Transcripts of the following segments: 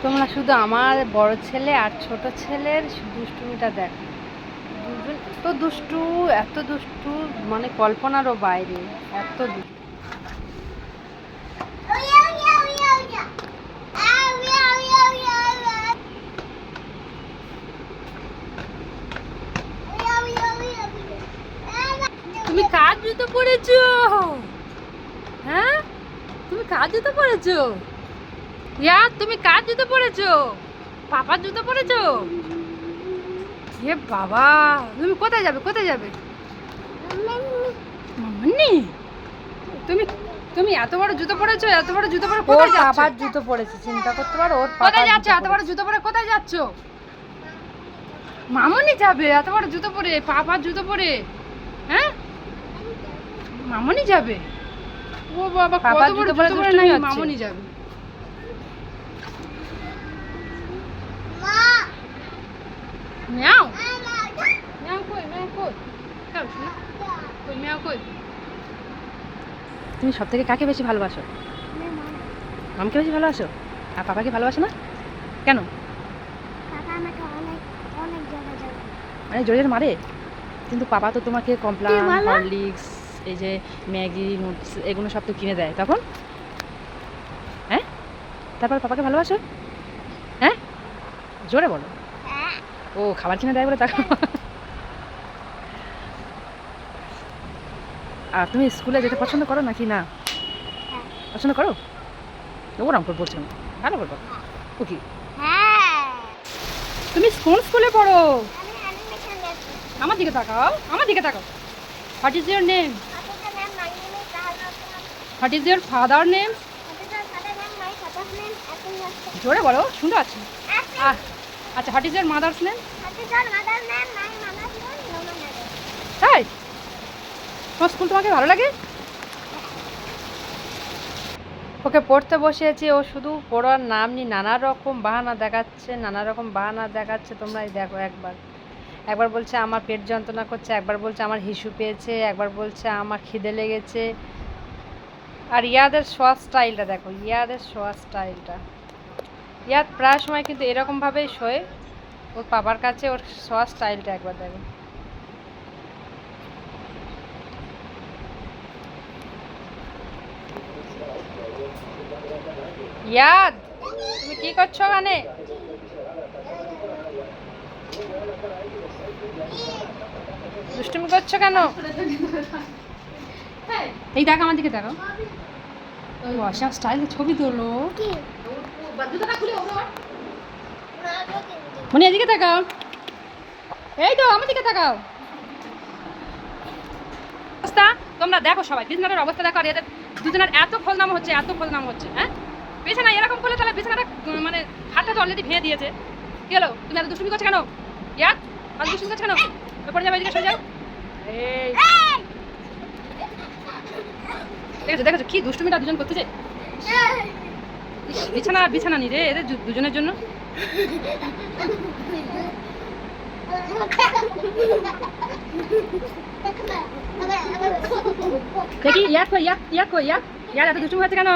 তোমরা শুধু আমার বড় ছেলে আর ছোট ছেলের দুষ্টুমিটা দেখো। দুজন এত দুষ্টু, এত দুষ্টু, মানে কল্পনারও বাইরে, এত দুষ্টু। তুমি কার জুতো পরেছো? হ্যাঁ, তুমি কার জুতো পরেছো? ইয়া, তুমি কার জুতো পরেছো? পাপার জুতো পরেছো? হে বাবা, তুমি কোথায় যাবে, কোথায় যাবে? মাম্মানি, তুমি তুমি এত বড় জুতো পরেছো, এত বড় জুতো পরে কোথায় যাচ্ছো? পাপার জুতো পরেছে, চিন্তা করতে পারো। ওর কোথায় যাচ্ছো? এত বড় জুতো পরে কোথায় যাচ্ছো? মামনি যাবে এত বড় জুতো পরে, পাপার জুতো পরে? হ্যাঁ, মামনি যাবে? ও বাবা, কত বড় জুতো পরে নাই মামনি যাবে? মিয়াও মিয়াও কই, মিয়াও কই, কই মিয়াও কই? তুমি সব থেকে কাকে বেশি ভালোবাসো? মামকে বেশি ভালোবাসো? আর পাপাকে ভালোবাসো না কেন? মানে জোরে জোরে মারে, কিন্তু পাপা তো তোমাকে কমপ্লান, হরলিক্স, এই যে ম্যাগি নুডলস এগুলো সব তো কিনে দেয় তখন। হ্যাঁ, তারপর পাপাকে ভালোবাসো? হ্যাঁ, জোরে বলো। ও খাবার কিনে দেয় বলে তাকে। আর তুমি স্কুলে যেতে পছন্দ করো নাকি না? পছন্দ করো? ওরম করে বলছো না, ভালো করবো। ও কি, তুমি কোন স্কুলে পড়ো? আমার দিকে তাকাও, আমার দিকে তাকাও। What is your name? What is your father name? জোরে বলো, শুনতে পাচ্ছি। আচ্ছা, what is your mother's name? তাই তোমার স্কুল তোমাকে ভালো লাগে? ওকে পড়তে বসিয়েছি, ও শুধু পড়ার নাম নিয়ে নানা রকম বাহানা দেখাচ্ছে, নানা রকম বাহানা দেখাচ্ছে। তোমরাই দেখো, একবার বলছে আমার পেট যন্ত্রণা করছে, একবার বলছে আমার হিসু পেয়েছে, একবার বলছে আমার খিদে লেগেছে। আর ইয়াদের শোয়া স্টাইলটা দেখো, ইয়াদের শোয়া স্টাইলটা। ইয়াদ প্রায় সময় কিন্তু এরকমভাবেই শোয় ওর পাপার কাছে। ওর শোয়া স্টাইলটা একবার দেখো। ইয়াদ, তুমি কি করছো ওখানে? দুষ্টুমি করছো কেন? এই দেখো, আমার দিকে দেখো। ওয়াশা স্টাইল ছবি তোলো। মনে এদিকে তাকাও, এই তো আমার দিকে তাকাও। অবস্থা তোমরা দেখো, সবাই বিছানার অবস্থা দেখো। আর এদের দুজনের এত খোলনামা হচ্ছে, এত খোলনামা হচ্ছে। হ্যাঁ, বিছানা এরকম করলে তাহলে বিছানাটা মানে হাতটা তো অলরেডি ভেঙে দিয়েছে। কি হলো, তুমি এত দুষ্টুমি করছো কেন? ইয়াদ, এত দুষ্টুমি করছো কেন? পড়ে যাবে, এদিকে সরে যাও। এই দেখেছো, দেখেছো কি দুষ্টুমিটা দুজন করতেছে। বিছানা বিছানা নি রে এদের দুজনের জন্য। দেখি ইয়াদ কই, ইয়াদ কই, ইয়াদ এত দুষ্টুমি হচ্ছে কেন?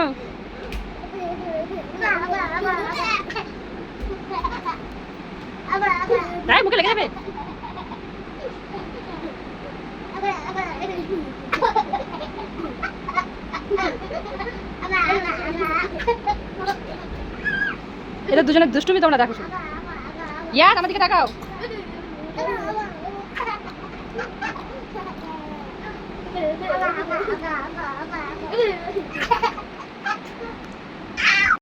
তাই মুখে লেগে যাবে। এদের দুজনের দুষ্টুমি তোমরা দেখো শুধু। ইয়াদ, আমার দিকে তাকাও।